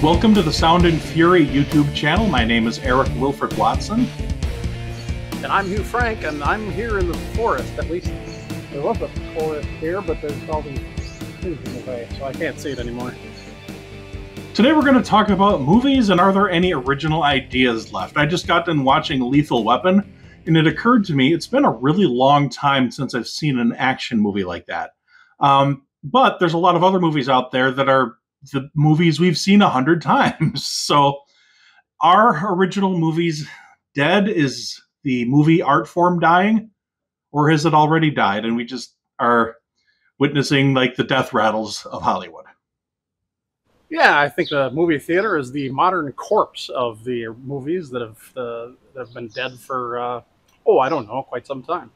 Welcome to the Sound and Fury YouTube channel. My name is Eric Wilfred Watson. And I'm Hugh Frank, and I'm here in the forest. At least there was a forest here, but there's all these trees in the way, so I can't see it anymore. Today we're going to talk about movies and are there any original ideas left. I just got done watching Lethal Weapon, and it occurred to me it's been a really long time since I've seen an action movie like that. But there's a lot of other movies out there that are the movies we've seen 100 times. So are original movies dead? Is the movie art form dying? Or has it already died and we just are witnessing like the death rattles of Hollywood? Yeah, I think the movie theater is the modern corpse of the movies that have been dead for, I don't know, quite some time.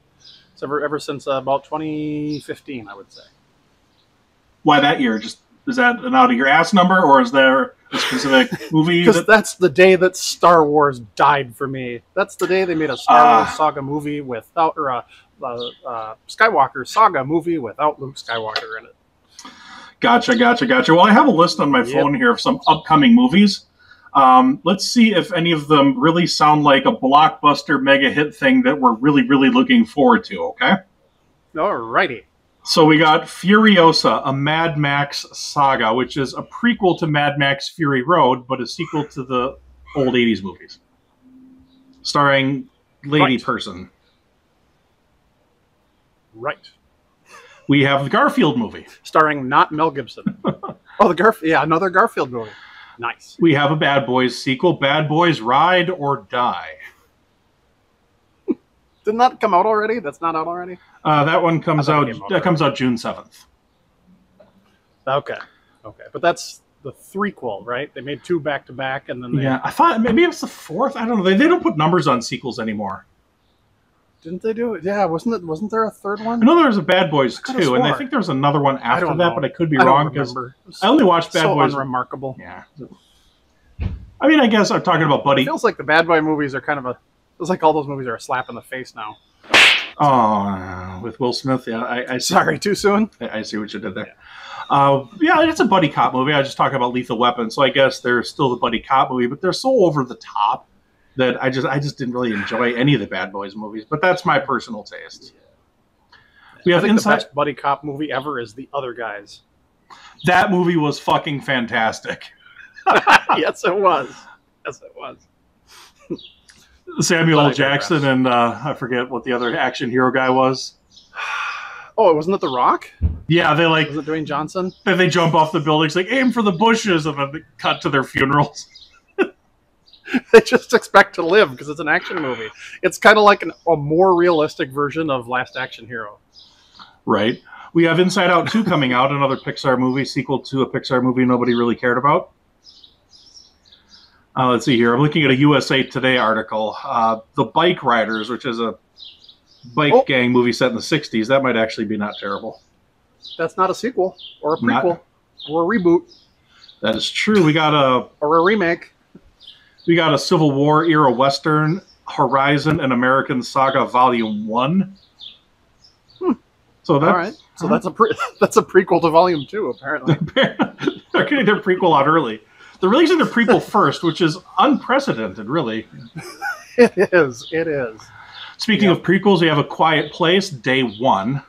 It's ever since about 2015, I would say. Why that year? Just is that an out of your ass number, or is there a specific movie? Because that's the day that Star Wars died for me. That's the day they made a Star Wars saga movie without, or a Skywalker saga movie without Luke Skywalker in it. Gotcha. Well, I have a list on my phone here of some upcoming movies. Let's see if any of them really sound like a blockbuster mega hit thing that we're really, really looking forward to, okay? Alrighty. So we got Furiosa, a Mad Max saga, which is a prequel to Mad Max Fury Road, but a sequel to the old 80s movies. Starring Lady Person. Right. We have the Garfield movie. Starring not Mel Gibson. Another Garfield movie. Nice. We have a Bad Boys sequel, Bad Boys Ride or Die. Didn't that come out already? That's not out already? That one comes out June 7th. Okay. But that's the threequel, right? They made two back-to-back, and then Yeah, I thought maybe it was the fourth. I don't know. They don't put numbers on sequels anymore. Didn't they do it? Yeah, wasn't there a third one? I know there was a Bad Boys 2, and I think there was another one after that, but I could be wrong because I only watched Bad Boys. So unremarkable. Yeah. I mean, I guess I'm talking about Buddy. It feels like the Bad Boy movies are kind of feels like all those movies are a slap in the face now. Oh, with Will Smith, yeah. I Sorry, too soon? I see what you did there. Yeah, it's a buddy cop movie. I just talked about Lethal Weapon, so I guess there's still the buddy cop movie, but they're so over the top that I just didn't really enjoy any of the Bad Boys movies. But that's my personal taste. We have the best buddy cop movie ever is The Other Guys. That movie was fucking fantastic. Yes, it was. Samuel L. Jackson and I forget what the other action hero guy was. Oh, wasn't it The Rock? Yeah, they was it Dwayne Johnson? Then they jump off the buildings like aim for the bushes, and then they cut to their funerals. They just expect to live because it's an action movie. It's kind of like a more realistic version of Last Action Hero. Right. We have Inside Out 2 coming out, another Pixar movie, sequel to a Pixar movie nobody really cared about. Let's see here. I'm looking at a USA Today article. The Bike Riders, which is a bike gang movie set in the 60s. That might actually be not terrible. That's not a sequel or a prequel or a reboot. That is true. We got or a remake. We got a Civil War era Western, Horizon, and American Saga Volume 1. So that's, all right. So that's a prequel to Volume 2, apparently. They're getting their prequel out early. They're releasing their prequel first, which is unprecedented, really. It is. Speaking of prequels, we have A Quiet Place, Day 1.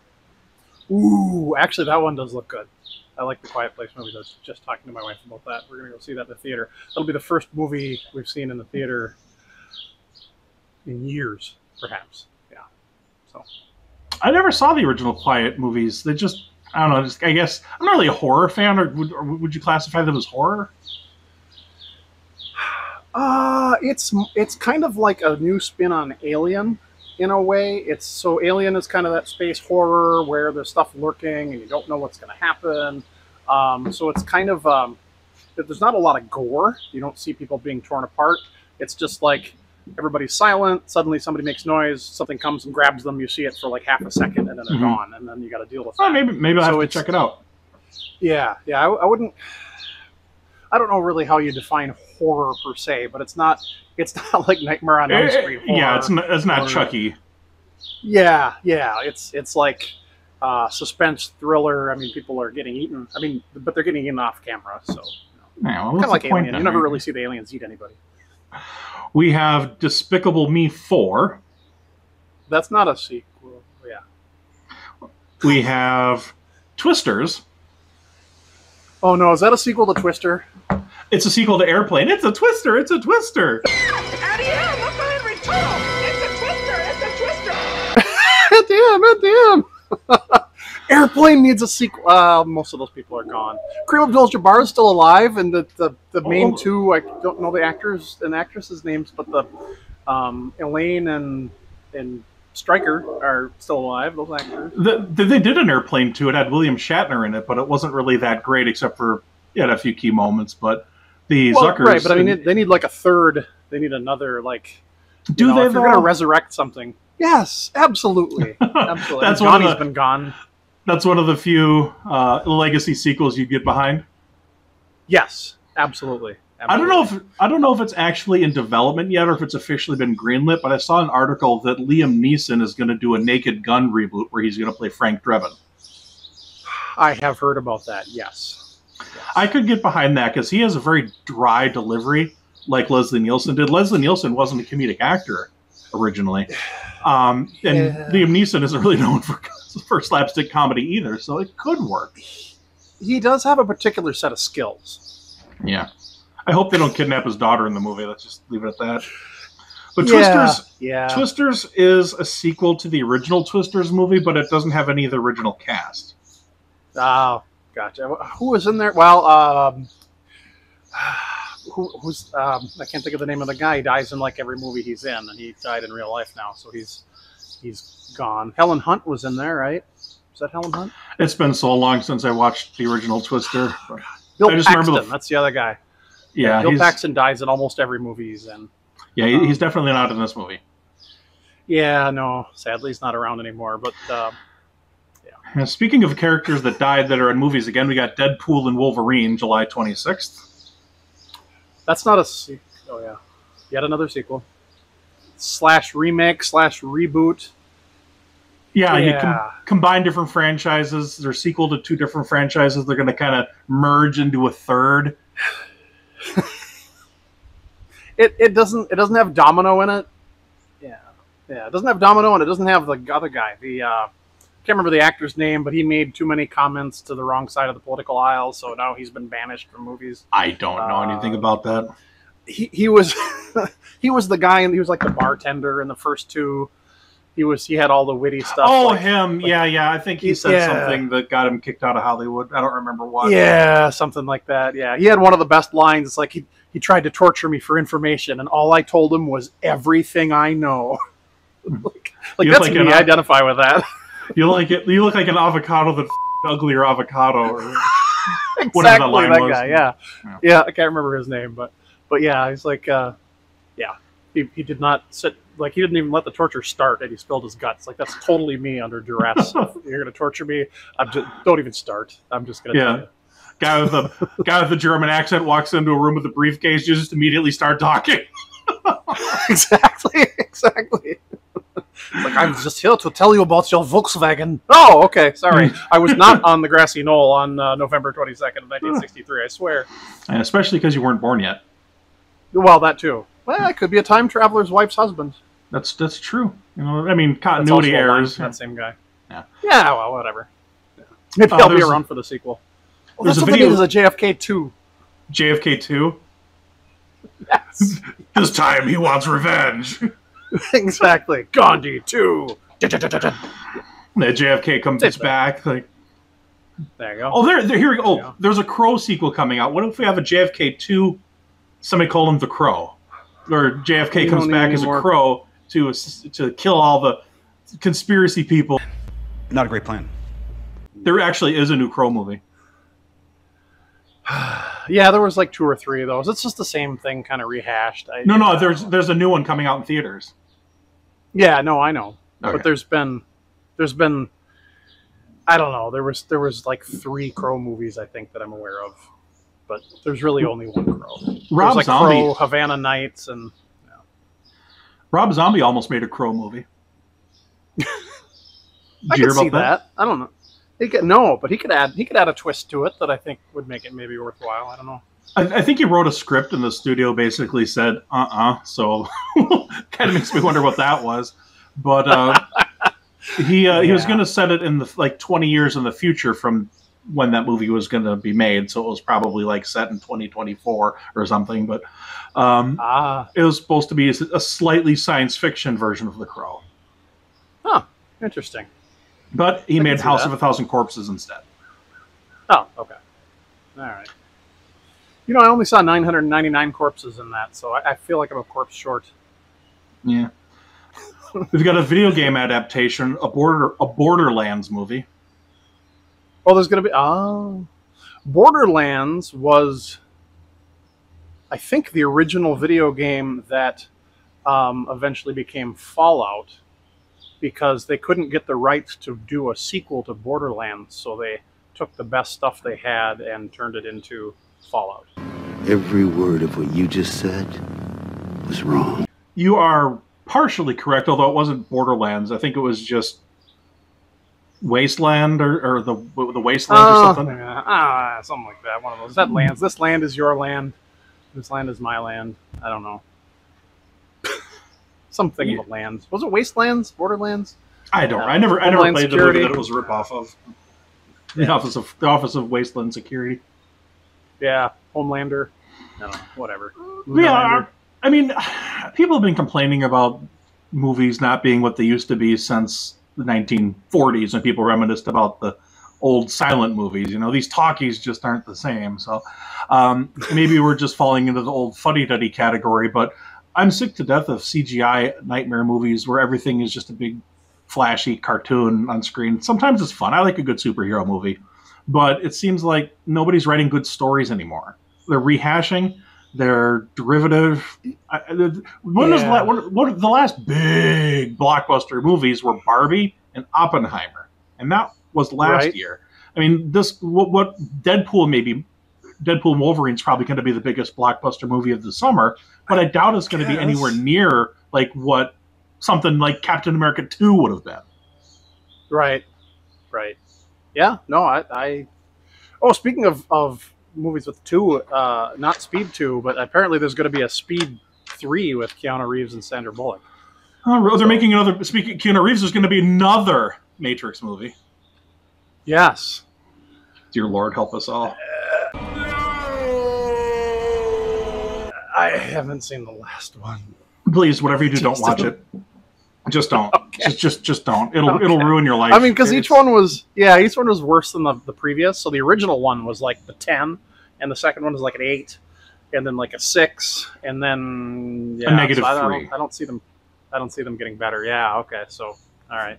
Ooh, actually, that one does look good. I like The Quiet Place movie. I was just talking to my wife about that. We're going to go see that in the theater. That'll be the first movie we've seen in the theater in years, perhaps. Yeah. So I never saw the original Quiet movies. They just, I don't know, I guess, I'm not really a horror fan, or would you classify them as horror? It's kind of like a new spin on Alien in a way. So Alien is kind of that space horror where there's stuff lurking and you don't know what's going to happen. So it's kind of there's not a lot of gore. You don't see people being torn apart. It's just like everybody's silent. Suddenly somebody makes noise. Something comes and grabs them. You see it for like half a second and then they're gone. And then you got to deal with that. Maybe I'll have to check it out. Yeah. I wouldn't. I don't know really how you define horror per se, but it's not like Nightmare on Elm Street horror. Yeah, it's not Chucky. Yeah, it's like suspense thriller. I mean, people are getting eaten. I mean, but they're getting eaten off camera, so Yeah, well, Kind what's of like the point Alien. then, You never right? really see the aliens eat anybody. We have Despicable Me 4. That's not a sequel. Yeah. We have Twisters. Oh no, is that a sequel to Twister? It's a sequel to Airplane. It's a Twister. It's a Twister. Damn. Airplane needs a sequel. Most of those people are gone. Kareem Abdul-Jabbar is still alive, and the main two, I don't know the actors and actresses' names, but the Elaine and Stryker are still alive. Those actors. They did an Airplane 2. It had William Shatner in it, but it wasn't really that great, except for it had a few key moments. But the Zuckers, right? But I mean, they need like a third. They need another like. Do they? If you're going to resurrect something? Yes, absolutely. Absolutely. That's Johnny's been gone. That's one of the few legacy sequels you get behind. Yes, absolutely. I don't know if it's actually in development yet or if it's officially been greenlit, but I saw an article that Liam Neeson is going to do a Naked Gun reboot where he's going to play Frank Drebin. I have heard about that. Yes. I could get behind that because he has a very dry delivery, like Leslie Nielsen did. Leslie Nielsen wasn't a comedic actor originally. And Liam Neeson isn't really known for slapstick comedy either, so it could work. He does have a particular set of skills. Yeah. I hope they don't kidnap his daughter in the movie. Let's just leave it at that. But Twisters is a sequel to the original Twisters movie, but it doesn't have any of the original cast. Oh, gotcha. Who was in there? Well, who's I can't think of the name of the guy. He dies in like every movie he's in, and he died in real life now, so he's gone. Helen Hunt was in there, right? Is that Helen Hunt? It's been so long since I watched the original Twister. Bill Paxton, that's the other guy. Yeah, Bill Paxton dies in almost every movie he's in. Yeah, he's definitely not in this movie. Yeah, no, sadly he's not around anymore. But Now, speaking of characters that died that are in movies again, we got Deadpool and Wolverine, July 26th. That's not a sequel. Oh yeah, yet another sequel / remake / reboot. Yeah, you combine different franchises. They're sequel to two different franchises. They're going to kind of merge into a third. It doesn't have Domino in it. Yeah, it doesn't have Domino, and it doesn't have the other guy. Can't remember the actor's name, but he made too many comments to the wrong side of the political aisle, so now he's been banished from movies. I don't know anything about that. He was he was the guy, and he was like the bartender in the first two. He had all the witty stuff. Oh, him. Yeah. I think he said something that got him kicked out of Hollywood. I don't remember what. Yeah, something like that. Yeah. He had one of the best lines. It's like he tried to torture me for information, and all I told him was everything I know. like that's like me. I identify with that. You look like an avocado that uglier avocado or exactly whatever that line was. Guy, yeah. I can't remember his name, but yeah, he's like he did not sit. Like, he didn't even let the torture start, and he spilled his guts. Like, that's totally me under duress. If you're going to torture me, don't even start. I'm just going to tell you. Guy with the German accent walks into a room with a briefcase, you just immediately start talking. Exactly. Like, I'm just here to tell you about your Volkswagen. Oh, okay, sorry. I was not on the grassy knoll on November 22nd of 1963, I swear. And especially because you weren't born yet. Well, that too. Well, it could be a time traveler's wife's husband. That's true. You know, I mean, continuity errors. That same guy. Yeah. Yeah. Well, whatever. Maybe I'll be around for the sequel. Well, that's what they did as a JFK 2. JFK 2. Yes. This time he wants revenge. Exactly. Gandhi 2. The JFK comes back. Like, there you go. Oh, here we go. Oh, there's a Crow sequel coming out. What if we have a JFK 2? Somebody call him the Crow, or JFK comes back as a crow to kill all the conspiracy people. Not a great plan. There actually is a new Crow movie. Yeah, there was like 2 or 3 of those. It's just the same thing, kind of rehashed. No, there's a new one coming out in theaters. Yeah, no, I know, okay. But there's been, I don't know. There was like 3 Crow movies I think that I'm aware of. But there's really only one Crow. Rob like Zombie, Crow, Havana Nights, and Rob Zombie almost made a Crow movie. I could see that. I don't know. But he could add a twist to it that I think would make it maybe worthwhile. I don't know. I think he wrote a script and the studio basically said, so kind of makes me wonder what that was. But he was going to set it in the 20 years in the future from when that movie was going to be made. So it was probably like set in 2024 or something. But it was supposed to be a slightly science fiction version of The Crow. Huh. Interesting. But he made House of a Thousand Corpses instead. Oh, okay. All right. You know, I only saw 999 corpses in that, so I feel like I'm a corpse short. Yeah. We've got a video game adaptation, a Borderlands movie. Oh, there's going to be... Borderlands was, I think, the original video game that eventually became Fallout, because they couldn't get the rights to do a sequel to Borderlands, so they took the best stuff they had and turned it into Fallout. Every word of what you just said was wrong. You are partially correct, although it wasn't Borderlands. I think it was just Wasteland or the Wasteland or something. Something like that. One of those. That lands. This land is your land. This land is my land. I don't know. Something about lands. Was it Wastelands? Borderlands? I don't. I never played the movie that it was a ripoff of. The Office of Wasteland Security. Yeah, Homelander. I don't know. Whatever. Yeah, I mean, people have been complaining about movies not being what they used to be since the 1940s, when people reminisced about the old silent movies. You know, these talkies just aren't the same. So maybe we're just falling into the old fuddy-duddy category, but I'm sick to death of CGI nightmare movies where everything is just a big flashy cartoon on screen. Sometimes it's fun. I like a good superhero movie, but it seems like nobody's writing good stories anymore. They're rehashing. They're derivative. One of the last big blockbuster movies were Barbie and Oppenheimer, and that was last year. I mean, what Deadpool Wolverine is probably going to be the biggest blockbuster movie of the summer, but I doubt it's going to be anywhere near like what something like Captain America 2 would have been. Right. Yeah. No, I. Oh, speaking of movies with 2, not Speed 2, but apparently there's going to be a Speed 3 with Keanu Reeves and Sandra Bullock. Oh, they're making another. Speaking of Keanu Reeves, there's going to be another Matrix movie. Yes. Dear Lord, help us all. I haven't seen the last one. Please, whatever you do, don't watch it. Just don't. Okay. Just don't. It'll ruin your life. I mean, because each one was worse than the previous. So the original one was like the 10, and the second one was like an 8, and then like a 6, and then a negative 3. I don't see them getting better. Yeah. Okay. So all right.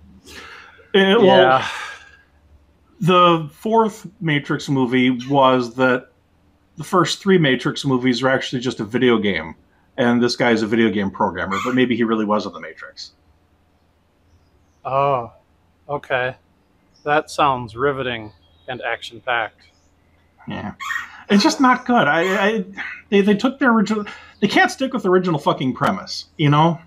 Well, the fourth Matrix movie was that the first 3 Matrix movies are actually just a video game, and this guy's a video game programmer, but maybe he really wasn't the Matrix. Oh, okay. That sounds riveting and action-packed. Yeah. It's just not good. They took their original... They can't stick with the original fucking premise, you know?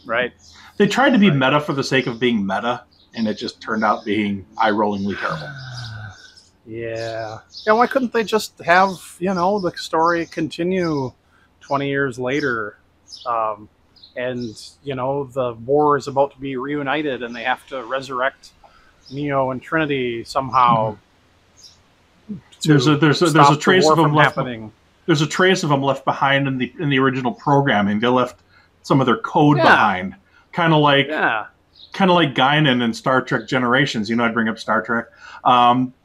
Right. They tried to be meta for the sake of being meta, and it just turned out being eye-rollingly terrible. Yeah. Yeah, why couldn't they just have, the story continue 20 years later? And, the war is about to be reunited and they have to resurrect Neo and Trinity somehow. There's a trace of them left happening. There's a trace of them left behind in the original programming. They left some of their code behind. Kind of like Guinan in Star Trek Generations. I'd bring up Star Trek,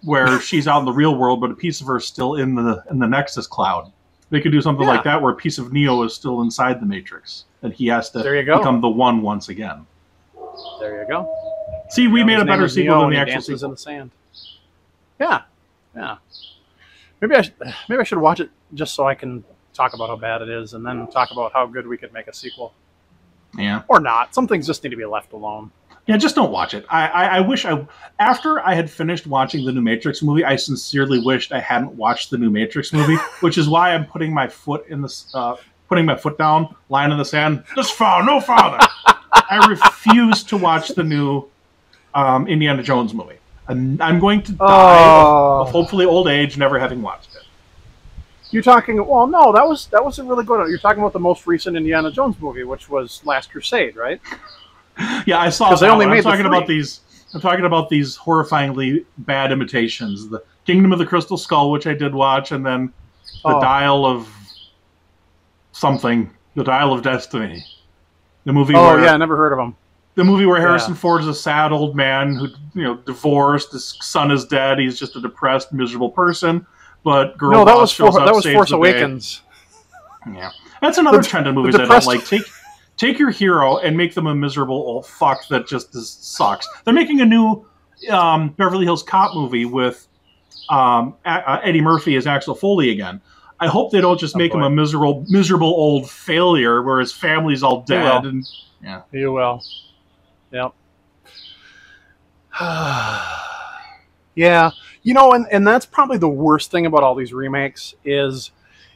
where she's out in the real world, but a piece of her is still in the Nexus cloud. They could do something like that, where a piece of Neo is still inside the Matrix, and he has to become the one once again. There you go. See, we made a better sequel than the actual sequel. In the sand. Yeah. Maybe I should watch it just so I can talk about how bad it is, and then talk about how good we could make a sequel. Yeah. Or not. Some things just need to be left alone. Yeah, just don't watch it. I wish after I had finished watching the new Matrix movie, I sincerely wished I hadn't watched the new Matrix movie, which is why I'm putting my foot down, lying in the sand. This far, no farther. I refuse to watch the new Indiana Jones movie. I'm going to die of hopefully old age, never having watched it. You're talking. Well, no, that was a really good one. You're talking about the most recent Indiana Jones movie, which was Last Crusade, right? Yeah, I saw that. They only one. made the three. I'm talking about these horrifyingly bad imitations. The Kingdom of the Crystal Skull, which I did watch, and then the Dial of something, the Dial of Destiny, the movie. Oh yeah, I never heard of them. The movie where Harrison Ford is a sad old man who, divorced. His son is dead. He's just a depressed, miserable person. But girl boss shows up, saves Force the Awakens. day. Yeah, that's another trend of movies I don't like. Take your hero and make them a miserable old fuck that just sucks. They're making a new Beverly Hills Cop movie with Eddie Murphy as Axel Foley again. I hope they don't just make him a miserable old failure where his family's all dead. You will. Yep. Yeah. And that's probably the worst thing about all these remakes is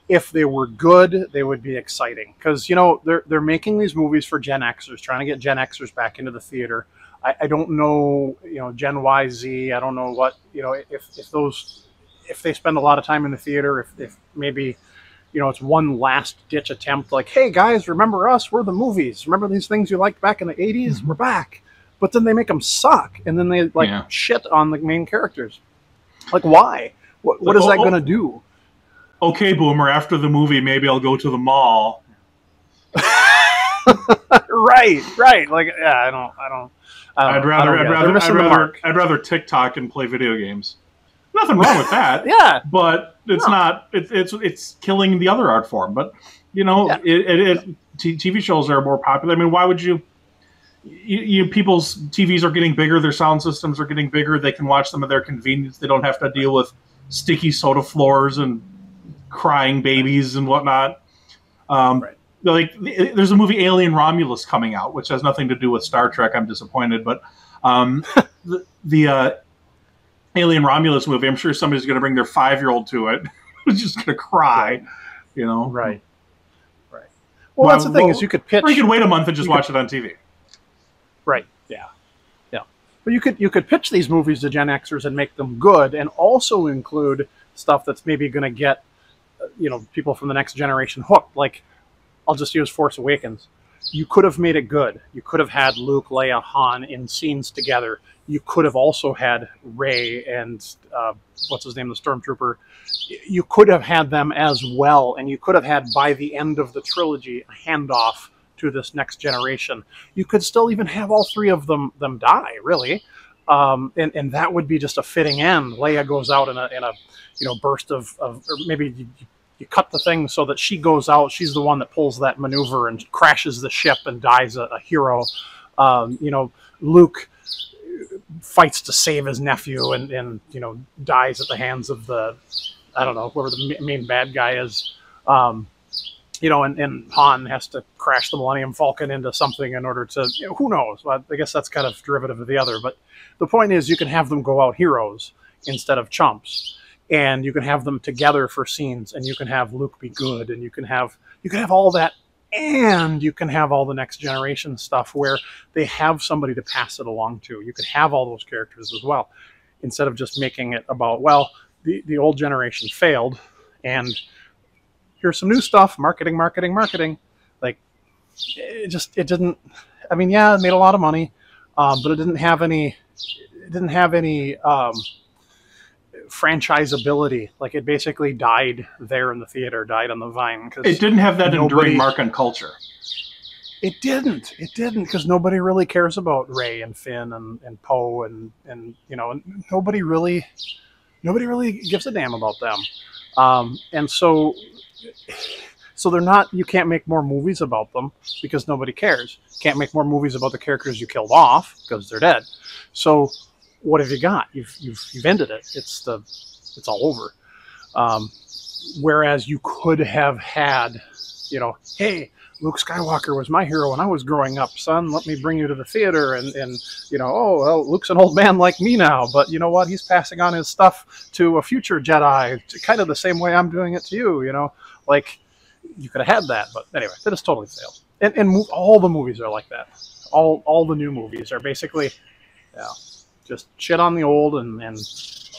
if they were good, they would be exciting. Because, they're making these movies for Gen Xers, trying to get Gen Xers back into the theater. I don't know, Gen Y, Z, I don't know what, if they spend a lot of time in the theater, if maybe, it's one last ditch attempt, like, hey guys, remember us? We're the movies. Remember these things you liked back in the 80s? Mm-hmm. We're back. But then they make them suck, and then they shit on the main characters. Like, why? What is that going to do? Okay, Boomer. After the movie, maybe I'll go to the mall. Right. Like, yeah, I'd rather TikTok and play video games. Nothing wrong with that. Yeah, but it's not. It's killing the other art form. But TV shows are more popular. I mean, why would you? People's TVs are getting bigger. Their sound systems are getting bigger. They can watch them at their convenience. They don't have to deal with sticky soda floors and crying babies and whatnot. Right. Like, there's a movie Alien Romulus coming out, which has nothing to do with Star Trek. I'm disappointed, but the Alien Romulus movie, I'm sure somebody's going to bring their 5-year-old to it, who's just going to cry. Right. Well, that's the thing is you could pitch. Or you could wait a month and just watch it on TV. Right. Yeah. But you could pitch these movies to Gen Xers and make them good, and also include stuff that's maybe going to get people from the next generation hooked. Like, I'll just use Force Awakens. You could have made it good. You could have had Luke, Leia, Han in scenes together. You could have also had Rey and what's his name, the Stormtrooper. You could have had them as well, and you could have had, by the end of the trilogy, a handoff to this next generation. You could still even have all three of them die, really, and that would be just a fitting end. Leia goes out in a burst of or maybe you cut the thing so that she goes out. She's the one that pulls that maneuver and crashes the ship and dies a hero. Luke fights to save his nephew and dies at the hands of whoever the main bad guy is. And Han has to crash the Millennium Falcon into something in order to, who knows? I guess that's kind of derivative of the other. But the point is, you can have them go out heroes instead of chumps, and you can have them together for scenes, and you can have Luke be good, and you can have all that, and you can have all the next generation stuff where they have somebody to pass it along to. You could have all those characters as well, instead of just making it about, well, the old generation failed, and here's some new stuff, marketing. Like, it didn't, I mean, yeah, it made a lot of money, but it didn't have any franchisability. Like, it basically died there in the theater, died on the vine. Cause it didn't have that enduring mark on culture. It didn't, because nobody really cares about Rey and Finn and Poe and nobody really gives a damn about them. And so they're not, you can't make more movies about them because nobody cares. Can't make more movies about the characters you killed off because they're dead. So what have you got? You've ended it. It's all over. Whereas you could have had, hey, Luke Skywalker was my hero when I was growing up, son. Let me bring you to the theater, and oh, well, Luke's an old man like me now, but you know what? He's passing on his stuff to a future Jedi, kind of the same way I'm doing it to you. Like, you could have had that, but anyway, that has totally failed. And all the movies are like that. All the new movies are basically, just shit on the old and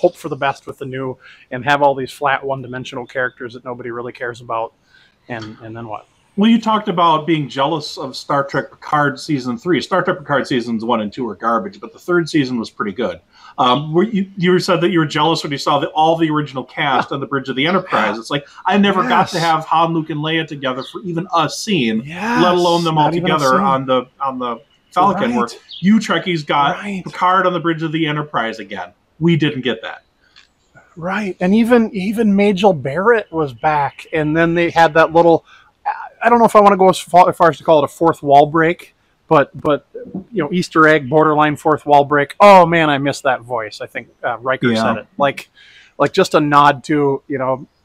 hope for the best with the new, and have all these flat one-dimensional characters that nobody really cares about, and then what? Well, you talked about being jealous of Star Trek Picard Season 3. Star Trek Picard Seasons 1 and 2 were garbage, but the third season was pretty good. You said that you were jealous when you saw all the original cast on the bridge of the Enterprise. It's like, I never got to have Han, Luke, and Leia together for even a scene, let alone them all together on the Falcon, where you Trekkies got Picard on the bridge of the Enterprise again. We didn't get that. Right, and even Majel Barrett was back, and then they had that little... I don't know if I want to go as far as to call it a fourth wall break, but Easter egg, borderline fourth wall break. Oh man, I missed that voice. I think Riker said it. Like just a nod to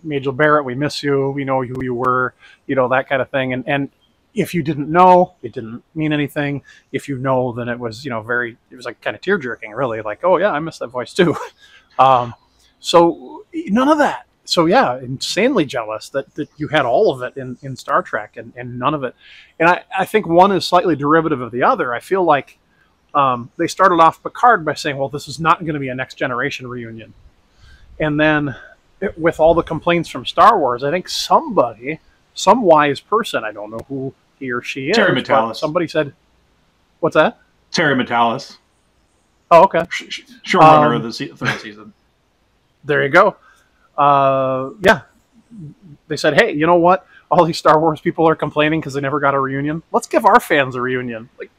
Majel Barrett. We miss you. We know who you were. That kind of thing. And if you didn't know, it didn't mean anything. If you know, then it was it was like kind of tear jerking, really. Like, oh yeah, I missed that voice too. So none of that. So yeah, insanely jealous that you had all of it in Star Trek and none of it. And I think one is slightly derivative of the other. I feel like they started off Picard by saying, well, this is not going to be a Next Generation reunion. And then with all the complaints from Star Wars, I think some wise person, I don't know who he or she is, Terry Matalas. Somebody said, what's that? Terry Matalas. Oh, okay. Showrunner of the third season. There you go. Yeah, they said, hey, you know what? All these Star Wars people are complaining because they never got a reunion. Let's give our fans a reunion. Like,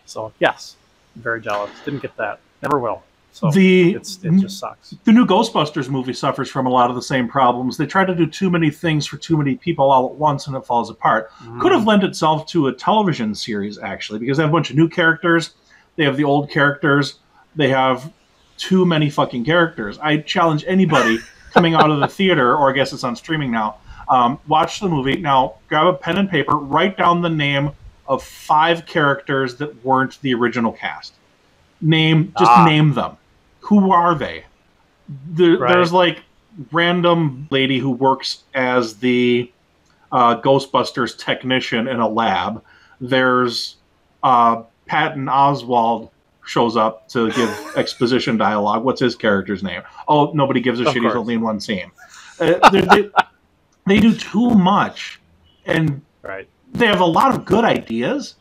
so yes, very jealous. Didn't get that. Never will. So it just sucks. The new Ghostbusters movie suffers from a lot of the same problems. They try to do too many things for too many people all at once, and it falls apart. Could have lent itself to a television series, actually, because they have a bunch of new characters. They have the old characters. They have too many fucking characters. I challenge anybody coming out of the theater, or I guess it's on streaming now, watch the movie. Now, grab a pen and paper, write down the name of 5 characters that weren't the original cast. Name them. Who are they? There's like random lady who works as the Ghostbusters technician in a lab. There's Patton Oswalt shows up to give exposition dialogue. What's his character's name? Oh, nobody gives a shit. He's only in one scene. They do too much, and they have a lot of good ideas,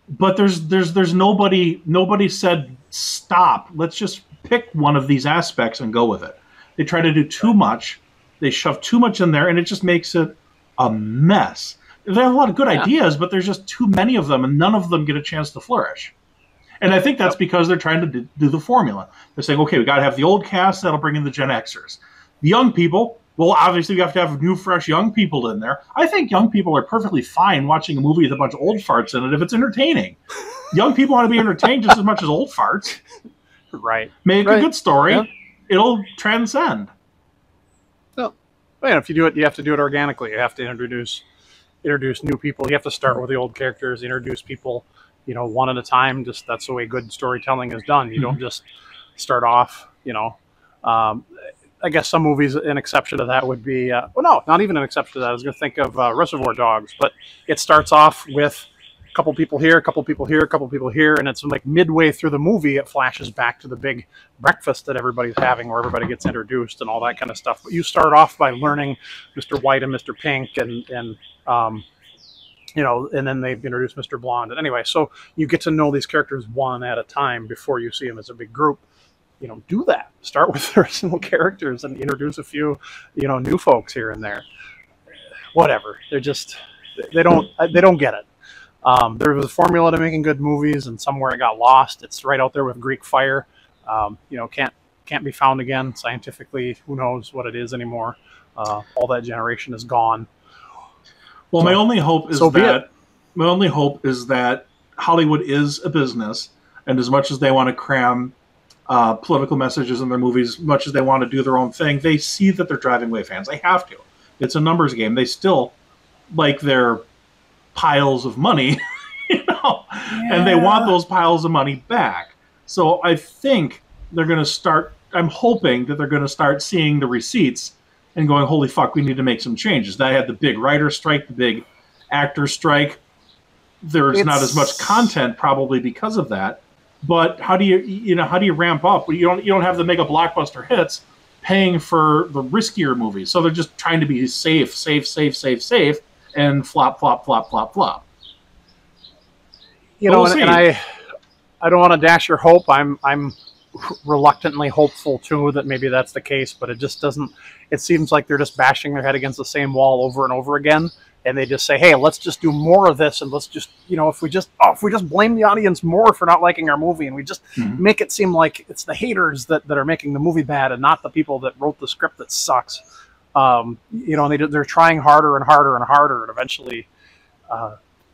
but there's nobody said stop. Let's just pick one of these aspects and go with it. They try to do too much. They shove too much in there, and it just makes it a mess. They have a lot of good ideas, but there's just too many of them, and none of them get a chance to flourish. And I think that's because they're trying to do the formula. They're saying, okay, we got to have the old cast that'll bring in the Gen Xers. The young people, well, obviously we have to have new, fresh young people in there. I think young people are perfectly fine watching a movie with a bunch of old farts in it if it's entertaining. Young people want to be entertained just as much as old farts. Right. Make a good story. Yeah. It'll transcend. Well, if you do it, you have to do it organically. You have to introduce new people. You have to start with the old characters, introduce people, one at a time. Just that's the way good storytelling is done. You don't just start off, I guess some movies, an exception to that would be, no, not even an exception to that. I was going to think of Reservoir Dogs, but it starts off with a couple people here, a couple people here, a couple people here, and it's like midway through the movie, it flashes back to the big breakfast that everybody's having where everybody gets introduced and all that kind of stuff. But you start off by learning Mr. White and Mr. Pink and then they introduce Mr. Blonde. And anyway, so you get to know these characters one at a time before you see them as a big group. Do that. Start with the original characters and introduce a few, new folks here and there. Whatever. They're just, they don't get it. There was a formula to making good movies, and somewhere it got lost. It's right out there with Greek Fire. Can't be found again scientifically. Who knows what it is anymore? All that generation is gone. Well, my only hope is that Hollywood is a business, and as much as they want to cram political messages in their movies, as much as they want to do their own thing, they see that they're driving away fans. They have to. It's a numbers game. They still like their piles of money, and they want those piles of money back. So I think they're going to start, I'm hoping that they're going to start seeing the receipts and going, holy fuck, we need to make some changes. They had the big writer strike, the big actor strike. There's not as much content probably because of that. But how do you ramp up? You don't have the mega blockbuster hits paying for the riskier movies. So they're just trying to be safe, and flop, flop, flop, flop, flop. You know, and I don't want to dash your hope. I'm reluctantly hopeful too that maybe that's the case, but it just doesn't. It seems like they're just bashing their head against the same wall over and over again, and they just say, "Hey, let's just do more of this, and let's just, if we just blame the audience more for not liking our movie, and we just make it seem like it's the haters that are making the movie bad, and not the people that wrote the script that sucks." And they're trying harder and harder and harder, and eventually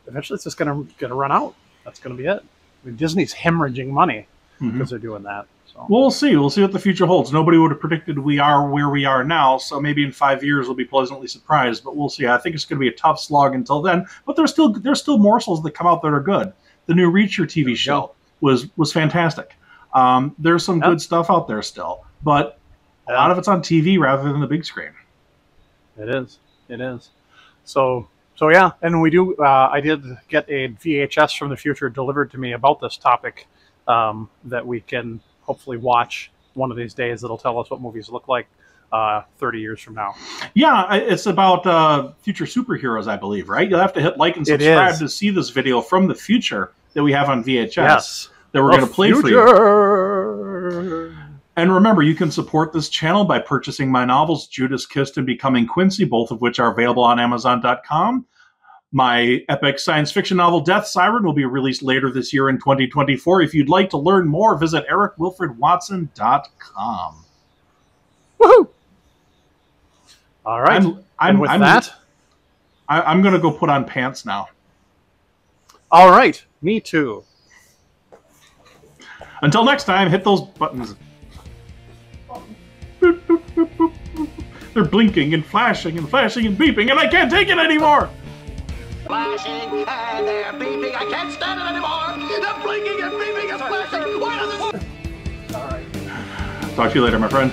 it's just gonna run out. That's gonna be it. I mean, Disney's hemorrhaging money because they're doing that. So. Well, we'll see. We'll see what the future holds. Nobody would have predicted we are where we are now, so maybe in 5 years we'll be pleasantly surprised. But we'll see. I think it's going to be a tough slog until then. But there's still morsels that come out that are good. The new Reacher TV show was fantastic. There's some good stuff out there still, but a lot of it's on TV rather than the big screen. It is. So yeah, and we do. I did get a VHS from the future delivered to me about this topic that we can hopefully watch one of these days. That'll tell us what movies look like 30 years from now. Yeah, it's about future superheroes, I believe, right? You'll have to hit like and subscribe to see this video from the future that we have on VHS. Yes. That we're going to play for you. And remember, you can support this channel by purchasing my novels, Judas Kissed and Becoming Quincy, both of which are available on Amazon.com. My epic science fiction novel, Death Siren, will be released later this year in 2024. If you'd like to learn more, visit ericwilfredwatson.com. Woohoo! All right. I'm going to go put on pants now. All right. Me too. Until next time, hit those buttons. They're blinking and flashing and flashing and beeping, and I can't take it anymore! Flashing and they're beeping. I can't stand it anymore. They're blinking and beeping and flashing. Why does it... All right. Talk to you later, my friend.